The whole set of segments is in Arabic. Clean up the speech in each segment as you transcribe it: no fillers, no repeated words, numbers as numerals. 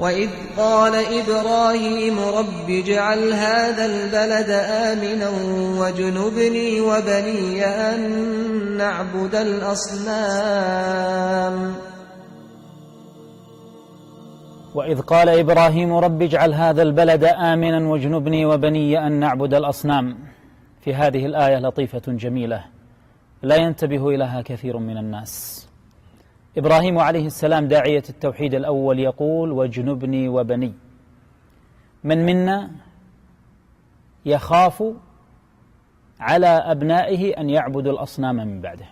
وإذ قال إبراهيم رب اجعل هذا البلد آمنا واجنبني وبني أن نعبد الأصنام. وإذ قال إبراهيم رب اجعل هذا البلد آمنا واجنبني وبني أن نعبد الأصنام. في هذه الآية لطيفة جميلة لا ينتبه إليها كثير من الناس. إبراهيم عليه السلام داعية التوحيد الأول يقول واجنبني وبني. من منا يخاف على أبنائه أن يعبدوا الأصنام من بعده؟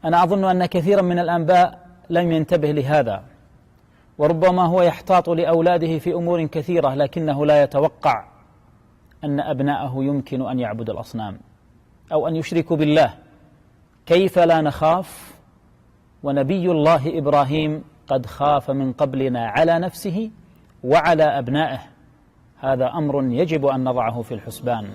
أنا أظن أن كثيرا من الآباء لم ينتبه لهذا، وربما هو يحتاط لأولاده في أمور كثيرة لكنه لا يتوقع أن أبناءه يمكن أن يعبدوا الأصنام أو أن يشركوا بالله. كيف لا نخاف ونبي الله إبراهيم قد خاف من قبلنا على نفسه وعلى أبنائه؟ هذا أمر يجب أن نضعه في الحسبان.